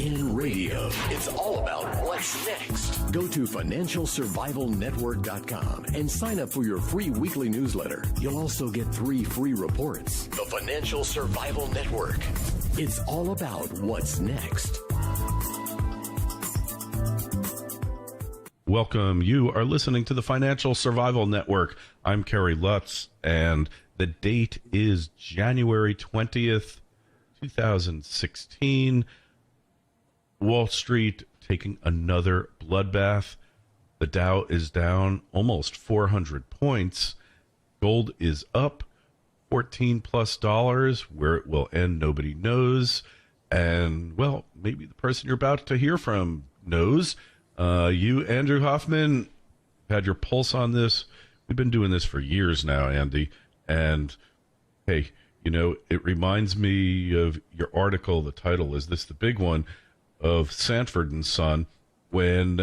in radio. It's all about what's next. Go to financialsurvivalnetwork.com and sign up for your free weekly newsletter. You'll also get 3 free reports. The Financial Survival Network. It's all about what's next. Welcome. You are listening to the Financial Survival Network. I'm Kerry Lutz, and the date is January 20th, 2016. Wall Street taking another bloodbath. The Dow is down almost 400 points. Gold is up $14+. Where it will end, nobody knows. And, well, maybe the person you're about to hear from knows. You, Andrew Hoffman, had your pulse on this. We've been doing this for years now, Andy. And, hey, you know, it reminds me of your article. The title is this the big one of Sanford and Son, when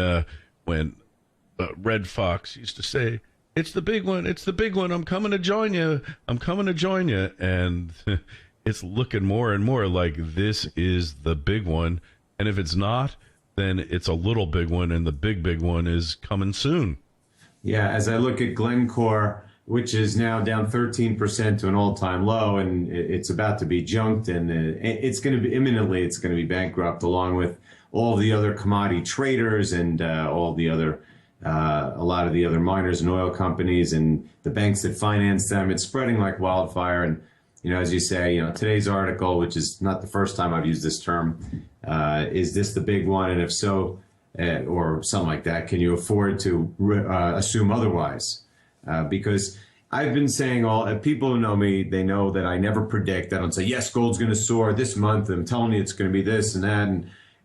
Red Fox used to say, "It's the big one. It's the big one. I'm coming to join you. I'm coming to join you." And it's looking more and more like this is the big one. And if it's not, then it's a little big one, and the big one is coming soon. Yeah, as I look at Glencore, which is now down 13% to an all-time low, and it's about to be junked, and it's going to be imminently, it's going to be bankrupt, along with all the other commodity traders and all the other, a lot of the other miners and oil companies and the banks that finance them. It's spreading like wildfire. And, you know, as you say, you know, today's article, which is not the first time I've used this term, is this the big one? And if so, or something like that, can you afford to assume otherwise? Because I've been saying people who know me, they know that I never predict. I don't say, yes, gold's going to soar this month. I'm telling you it's going to be this and that.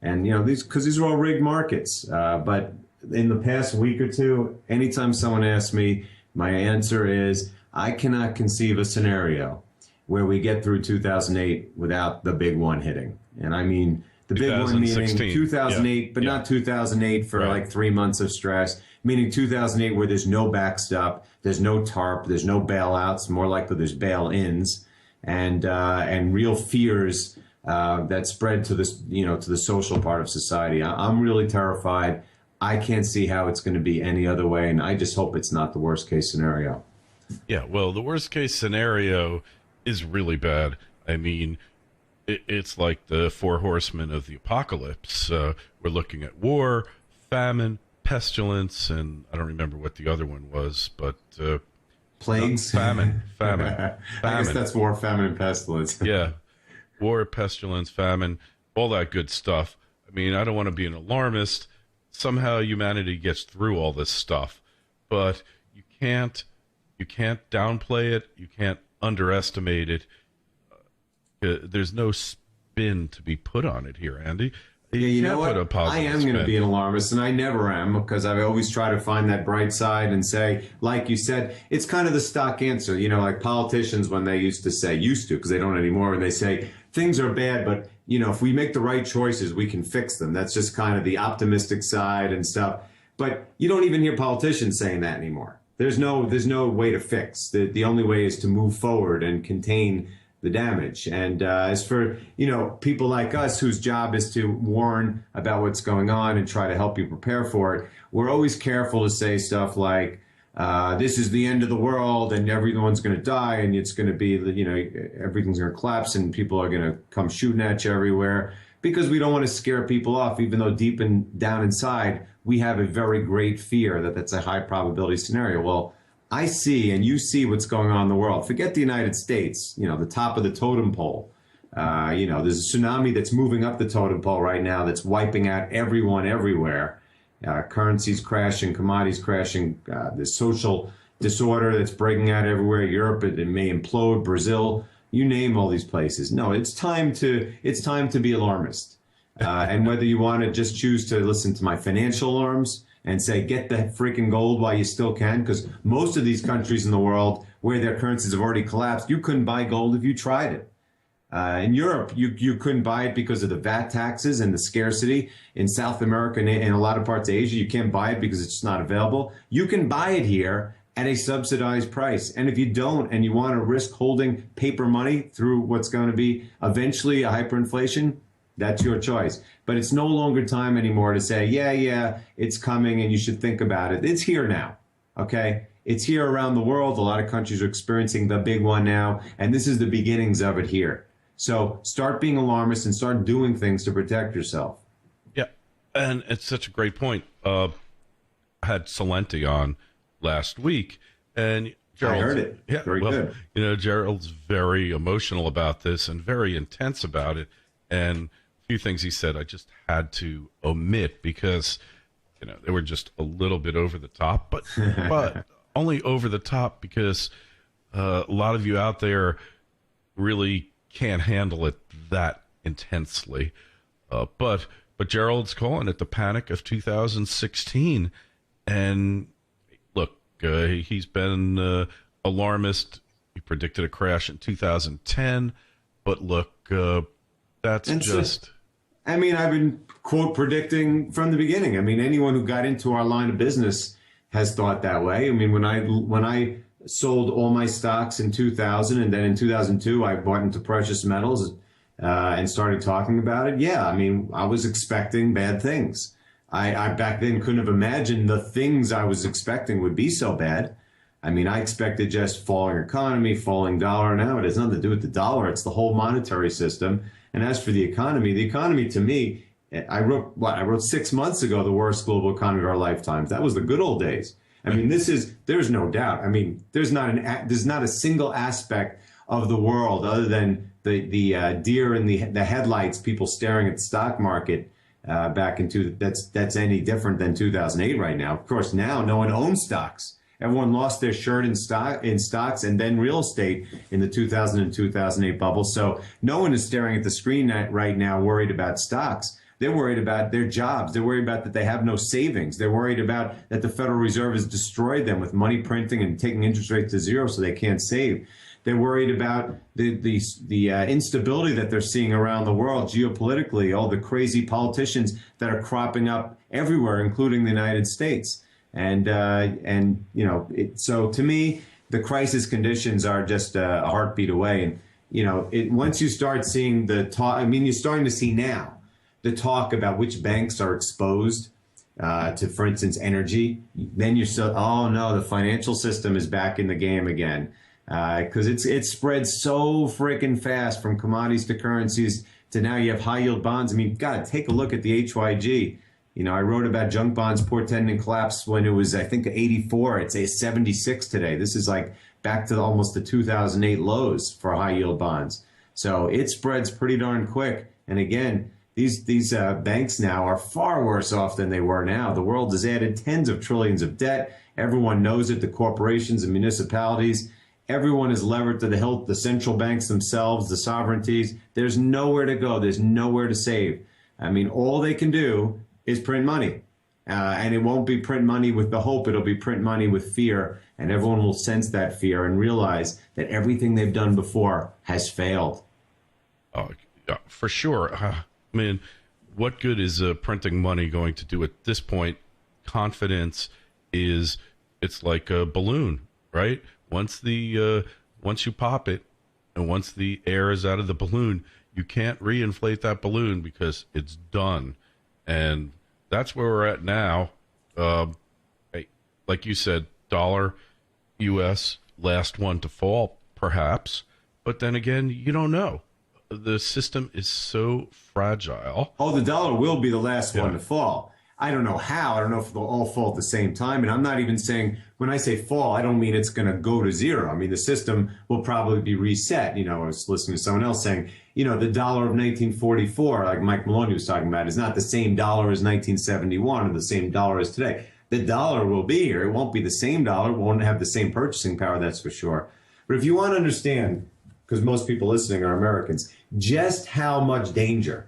And you know, because these are all rigged markets. But in the past week or two, anytime someone asks me, my answer is I cannot conceive a scenario where we get through 2008 without the big one hitting. And I mean, the big one meaning 2008, but not 2008 for like 3 months of stress, meaning 2008 where there's no backstop, there's no TARP, there's no bailouts, more likely there's bail-ins, and real fears that spread to this, you know, to the social part of society. I'm really terrified. I can't see how it's going to be any other way, and I just hope it's not the worst case scenario. Yeah, well, the worst case scenario is really bad. I mean, it's like the 4 horsemen of the apocalypse. We're looking at war, famine, pestilence, and I don't remember what the other one was, but plagues, famine. I guess that's war, famine, and pestilence. Yeah, war, pestilence, famine, all that good stuff. I mean, I don't want to be an alarmist. Somehow humanity gets through all this stuff, but you can't downplay it. You can't underestimate it. There's no spin to be put on it here, Andy. You know what? I am going to be an alarmist, and I never am, because I always try to find that bright side and say, like you said, it's kind of the stock answer. You know, like politicians when they used to, because they don't anymore, and they say, things are bad, but, you know, if we make the right choices, we can fix them. That's just kind of the optimistic side and stuff. But you don't even hear politicians saying that anymore. There's no way to fix. The only way is to move forward and contain the damage. And as for, you know, people like us whose job is to warn about what's going on and try to help you prepare for it, we're always careful to say stuff like, this is the end of the world and everyone's going to die and it's going to be, you know, everything's going to collapse and people are going to come shooting at you everywhere, because we don't want to scare people off, even though deep down inside, we have a very great fear that that's a high probability scenario. Well, I see and you see what's going on in the world. Forget the United States, you know, the top of the totem pole. You know, there's a tsunami that's moving up the totem pole right now that's wiping out everyone everywhere. Currencies crashing, commodities crashing, the social disorder that's breaking out everywhere. Europe, it may implode. Brazil, you name all these places. No, it's time to be alarmist. And whether you want to just choose to listen to my financial alarms and say, get the freaking gold while you still can, because most of these countries in the world where their currencies have already collapsed, you couldn't buy gold if you tried it. In Europe, you couldn't buy it because of the VAT taxes and the scarcity. In South America and in a lot of parts of Asia, you can't buy it because it's just not available. You can buy it here at a subsidized price. And if you don't, and you want to risk holding paper money through what's going to be eventually a hyperinflation, That's your choice. But it's no longer time anymore to say, yeah, it's coming and you should think about it. It's here now, okay? It's here around the world. A lot of countries are experiencing the big one now, and this is the beginnings of it here. So start being alarmist and start doing things to protect yourself. Yeah, and it's such a great point. I had Salenti on last week, and Gerald, I heard it. Yeah, very good. You know, Gerald's very emotional about this and very intense about it. And a few things he said I just had to omit because, you know, they were just a little bit over the top, but only over the top because a lot of you out there really can't handle it that intensely. But Gerald's calling it the panic of 2016. And look, he's been alarmist. He predicted a crash in 2010. But look, that's and just... I mean, I've been, quote, predicting from the beginning. I mean, anyone who got into our line of business has thought that way. I mean, when I sold all my stocks in 2000, and then in 2002, I bought into precious metals and started talking about it. Yeah, I mean, I was expecting bad things. I back then couldn't have imagined the things I was expecting would be so bad. I mean, I expected just falling economy, falling dollar. Now it has nothing to do with the dollar. It's the whole monetary system. And as for the economy to me, I wrote 6 months ago, the worst global economy of our lifetimes. That was the good old days. I mean, there's no doubt. I mean, there's not a single aspect of the world other than the deer in the headlights, people staring at the stock market back into that's any different than 2008 right now. Of course, now no one owns stocks. Everyone lost their shirt in stocks and then real estate in the 2000 and 2008 bubble. So no one is staring at the screen right now worried about stocks. They're worried about their jobs. They're worried about that they have no savings. They're worried about that the Federal Reserve has destroyed them with money printing and taking interest rates to zero so they can't save. They're worried about the instability that they're seeing around the world geopolitically, all the crazy politicians that are cropping up everywhere, including the United States. And you know, so to me, the crisis conditions are just a heartbeat away. And, you know, once you start seeing the talk, I mean, you're starting to see now the talk about which banks are exposed to, for instance, energy. Then you're so, oh no, the financial system is back in the game again. Because it spreads so freaking fast from commodities to currencies to now you have high yield bonds. I mean, God, take a look at the HYG. You know, I wrote about junk bonds portending collapse when it was, I think, 84. It's a 76 today. This is like back to almost the 2008 lows for high yield bonds. So it spreads pretty darn quick. And again, these banks now are far worse off than they were now. The world has added tens of trillions of debt. Everyone knows it, the corporations and municipalities. Everyone is levered to the hilt, the central banks themselves, the sovereignties. There's nowhere to go. There's nowhere to save. I mean, all they can do is print money. And it won't be print money with the hope. It'll be print money with fear. And everyone will sense that fear and realize that everything they've done before has failed. Oh, yeah, for sure. I mean, what good is printing money going to do at this point? Confidence is, it's like a balloon, right? Once you pop it and once the air is out of the balloon, you can't reinflate that balloon because it's done. And that's where we're at now. Like you said, dollar, U.S., last one to fall, perhaps. But then again, you don't know. The system is so fragile. Oh, the dollar will be the last one to fall. I don't know how. I don't know if they'll all fall at the same time. And I'm not even saying, when I say fall, I don't mean it's going to go to zero. I mean, the system will probably be reset. You know, I was listening to someone else saying, you know, the dollar of 1944, like Mike Maloney was talking about, is not the same dollar as 1971 or the same dollar as today. The dollar will be here. It won't be the same dollar. It won't have the same purchasing power, that's for sure. But if you want to understand, because most people listening are Americans, just how much danger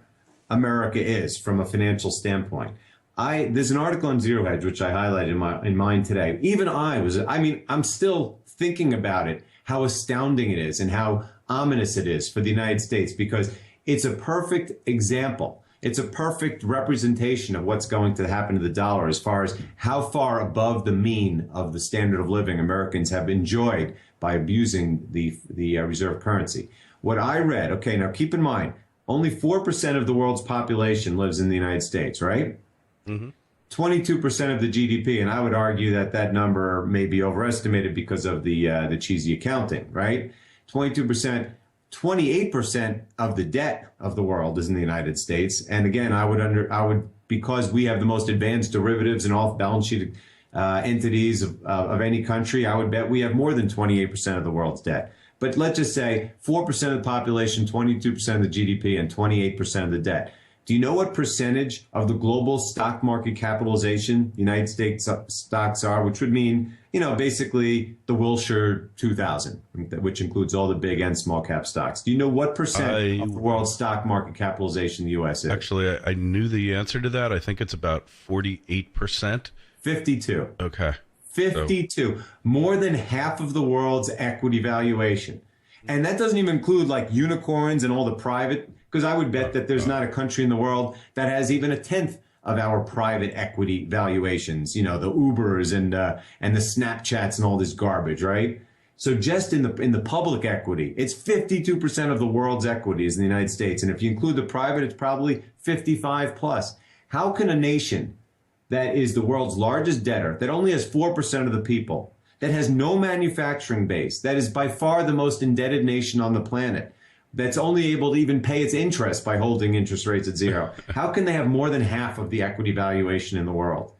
America is from a financial standpoint. There's an article on Zero Hedge, which I highlighted in mine today. Even I'm still thinking about it, how astounding it is and how ominous it is for the United States, because it's a perfect example. It's a perfect representation of what's going to happen to the dollar as far as how far above the mean of the standard of living Americans have enjoyed by abusing the reserve currency. What I read, okay, now keep in mind, Only 4% of the world's population lives in the United States, right? 22% of the GDP, and I would argue that that number may be overestimated because of the cheesy accounting, right? 22%, 28% of the debt of the world is in the United States, and again, I would because we have the most advanced derivatives and off-balance sheet entities of any country, I would bet we have more than 28% of the world's debt. But let's just say 4% of the population, 22% of the GDP, and 28% of the debt. Do you know what percentage of the global stock market capitalization United States stocks are, which would mean, basically the Wilshire 2000, which includes all the big and small cap stocks. Do you know what percent of the world's stock market capitalization in the U.S. is? Actually, I knew the answer to that. I think it's about 48%. 52. Okay. 52. More than half of the world's equity valuation. And that doesn't even include like unicorns and all the private, because I would bet that there's not a country in the world that has even a tenth of our private equity valuations, the Ubers and the Snapchats and all this garbage, right? So just in the public equity, it's 52% of the world's equities in the United States. And if you include the private, it's probably 55 plus. How can a nation that is the world's largest debtor, that only has 4% of the people, that has no manufacturing base, that is by far the most indebted nation on the planet, that's only able to even pay its interest by holding interest rates at zero, how can they have more than half of the equity valuation in the world?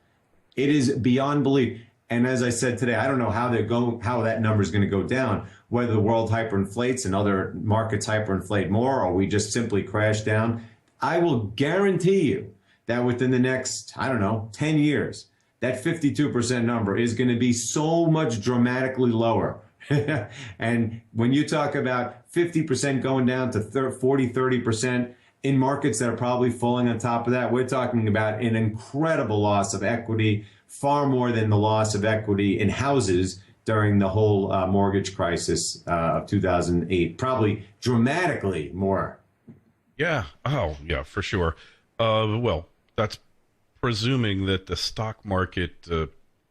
It is beyond belief. And as I said today, I don't know how that number is going to go down, whether the world hyperinflates and other markets hyperinflate more, or we just simply crash down. I will guarantee you that within the next, 10 years, that 52% number is going to be so much dramatically lower. And when you talk about 50% going down to 40, 30% in markets that are probably falling on top of that, we're talking about an incredible loss of equity, far more than the loss of equity in houses during the whole mortgage crisis of 2008, probably dramatically more. Yeah. Oh, yeah, for sure. Well, that's presuming that the stock market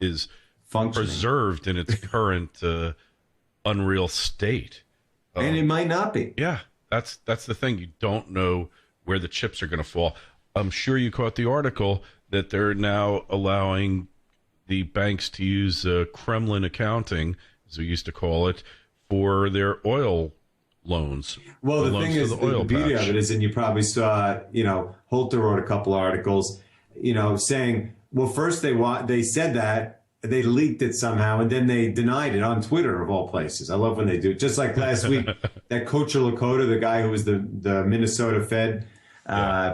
is preserved in its current unreal state. And it might not be. Yeah, that's the thing. You don't know where the chips are going to fall. I'm sure you caught the article that they're now allowing the banks to use Kremlin accounting, as we used to call it, for their oil loans. Well, the thing is, the beauty of it is, and you probably saw, Holter wrote a couple articles, saying, well, first they said that, they leaked it somehow, and then they denied it on Twitter, of all places. I love when they do it. Just like last week, that Coach Lakota, the guy who was the Minnesota Fed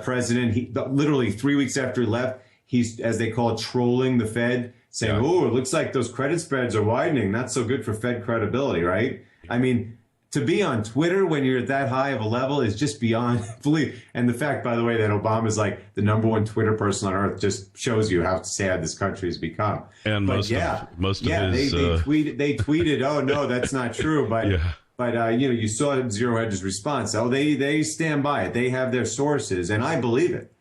president, he literally 3 weeks after he left, he's, as they call it, trolling the Fed, saying, oh, it looks like those credit spreads are widening. Not so good for Fed credibility, right? I mean, to be on Twitter when you're at that high of a level is just beyond belief. And the fact, by the way, that Obama's like the #1 Twitter person on earth just shows you how sad this country has become. And most of his... They tweeted, oh, no, that's not true. But you saw Zero Hedge's response. Oh, they stand by it. They have their sources, and I believe it.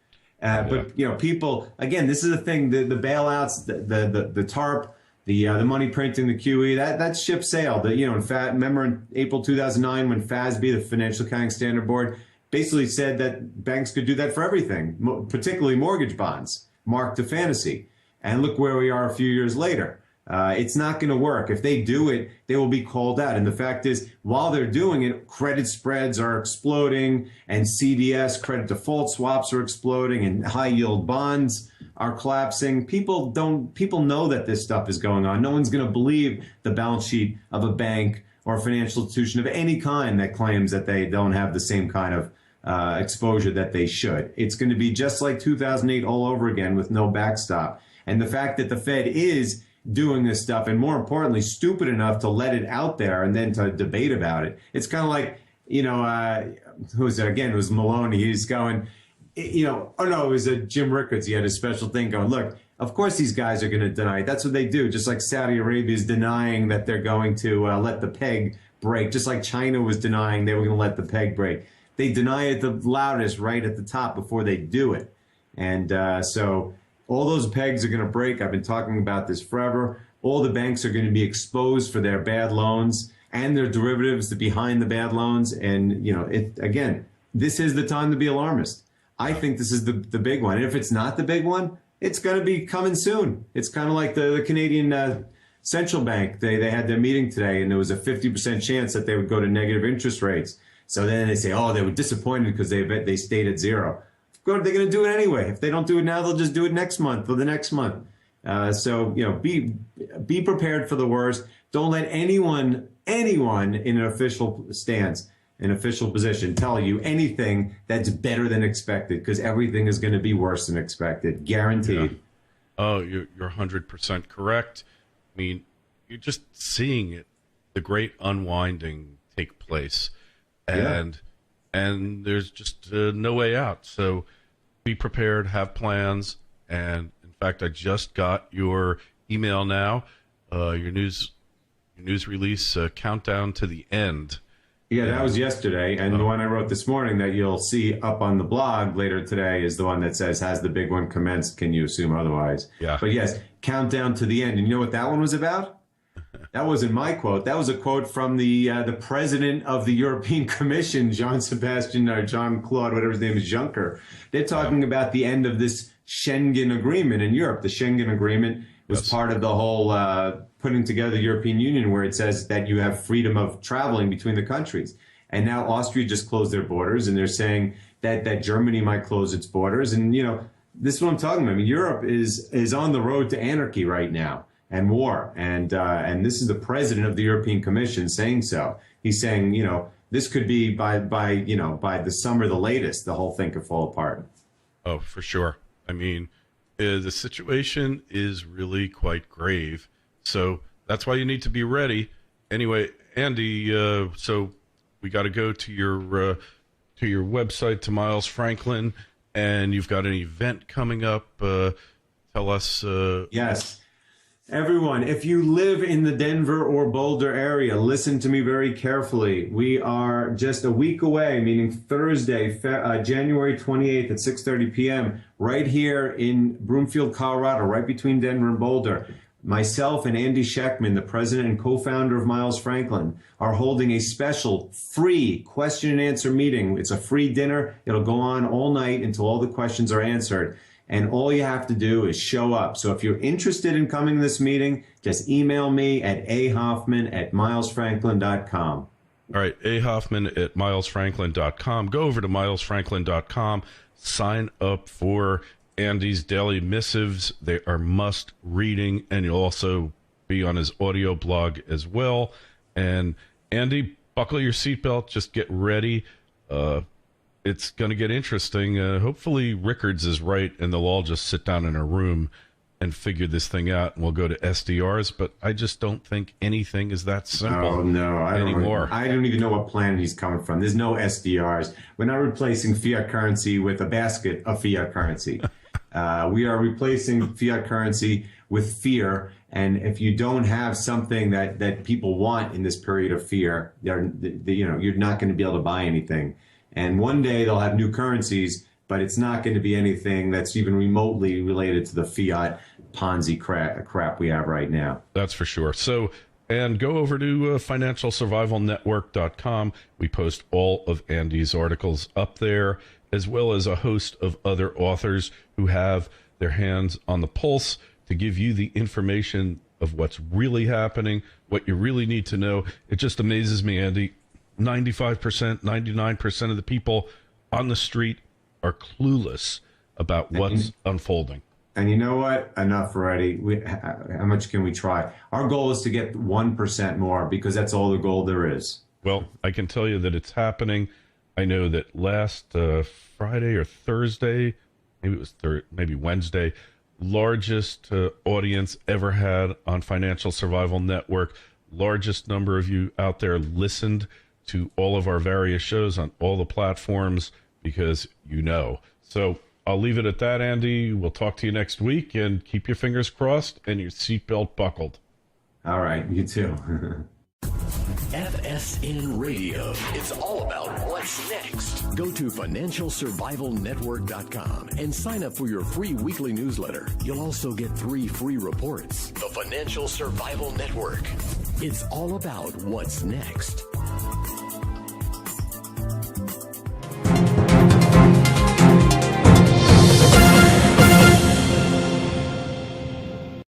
But people, again, this is the thing: the bailouts, the TARP, the money printing, the QE, that ship sailed. In fact, remember in April 2009 when FASB, the Financial Accounting Standard Board, basically said that banks could do that for everything, particularly mortgage bonds, marked to fantasy. And look where we are a few years later. It's not going to work. If they do it, they will be called out. And the fact is, while they're doing it, credit spreads are exploding, and CDS, credit default swaps, are exploding, and high yield bonds are collapsing. People know that this stuff is going on. No one's going to believe the balance sheet of a bank or a financial institution of any kind that claims that they don't have the same kind of exposure that they should. It's going to be just like 2008 all over again with no backstop. And the fact that the Fed is doing this stuff, and more importantly, stupid enough to let it out there and then to debate about it. It's kind of like, who was it again? It was Maloney. He's going, oh no, it was Jim Rickards. He had a special thing going, look, of course these guys are going to deny it. That's what they do. Just like Saudi Arabia is denying that they're going to let the peg break. Just like China was denying they were going to let the peg break. They deny it the loudest right at the top before they do it. And so all those pegs are going to break. I've been talking about this forever. All the banks are going to be exposed for their bad loans and their derivatives behind the bad loans. And, again, this is the time to be alarmist. I think this is the big one. And if it's not the big one, it's going to be coming soon. It's kind of like the Canadian Central Bank. They had their meeting today, and there was a 50% chance that they would go to negative interest rates. So then they say, oh, they were disappointed because they stayed at zero. They're going to do it anyway. If they don't do it now, they'll just do it next month or the next month. So, be prepared for the worst. Don't let anyone in an official stance, an official position, tell you anything that's better than expected, because everything is going to be worse than expected, guaranteed. Yeah. Oh, you're 100% correct. I mean, you're just seeing it, the great unwinding take place, and there's just no way out. So be prepared, have plans, and in fact, I just got your email now, your news release countdown to the end. Yeah, that was yesterday, and the one I wrote this morning that you'll see up on the blog later today is the one that says, has the big one commenced? Can you assume otherwise? Yeah. But yes, countdown to the end. And you know what that one was about? That wasn't my quote. That was a quote from the president of the European Commission, Jean-Sebastian or Jean-Claude, whatever his name is, Juncker. They're talking about the end of this Schengen agreement in Europe. The Schengen agreement was part of the whole putting together the European Union, where it says that you have freedom of traveling between the countries. And now Austria just closed their borders, and they're saying that Germany might close its borders. And, this is what I'm talking about. I mean, Europe is on the road to anarchy right now and war. And this is the president of the European Commission saying so. He's saying, this could be by the summer, the latest, the whole thing could fall apart. Oh, for sure. I mean, the situation is really quite grave. So that's why you need to be ready. Anyway, Andy, so we got to go to your website, to Miles Franklin, and you've got an event coming up. Tell us. Yes. Everyone, if you live in the Denver or Boulder area, listen to me very carefully. We are just a week away, meaning Thursday, January 28th at 6:30 p.m., right here in Broomfield, Colorado, right between Denver and Boulder. Myself and Andy Schectman, the president and co-founder of Miles Franklin, are holding a special free question and answer meeting. It's a free dinner. It'll go on all night until all the questions are answered. And all you have to do is show up. So if you're interested in coming to this meeting, just email me at ahoffman@milesfranklin.com. All right, ahoffman@milesfranklin.com. Go over to milesfranklin.com. Sign up for Andy's daily missives. They are must reading, and you'll also be on his audio blog as well. And Andy, buckle your seatbelt. Just get ready. It's going to get interesting. Hopefully Rickards is right, and they'll all just sit down in a room and figure this thing out, and we'll go to SDRs. But I just don't think anything is that simple anymore. I don't even know what plan he's coming from. There's no SDRs. We're not replacing fiat currency with a basket of fiat currency. We are replacing fiat currency with fear. And if you don't have something that people want in this period of fear, you're not going to be able to buy anything. And one day they'll have new currencies, but it's not going to be anything that's even remotely related to the fiat Ponzi crap we have right now. That's for sure. So, and go over to financialsurvivalnetwork.com. We post all of Andy's articles up there, as well as a host of other authors who have their hands on the pulse to give you the information of what's really happening, what you really need to know. It just amazes me, Andy. 95%, 99% of the people on the street are clueless about what's unfolding. And you know what? Enough already. How much can we try? Our goal is to get 1% more, because that's all the goal there is. Well, I can tell you that it's happening. I know that last Friday or Thursday, maybe it was maybe Wednesday, largest audience ever had on Financial Survival Network. Largest number of you out there listened to all of our various shows on all the platforms, because So I'll leave it at that, Andy. We'll talk to you next week, and keep your fingers crossed and your seatbelt buckled. All right, you too. FSN Radio. It's all about what's next. Go to financialsurvivalnetwork.com and sign up for your free weekly newsletter. You'll also get 3 free reports. The Financial Survival Network. It's all about what's next.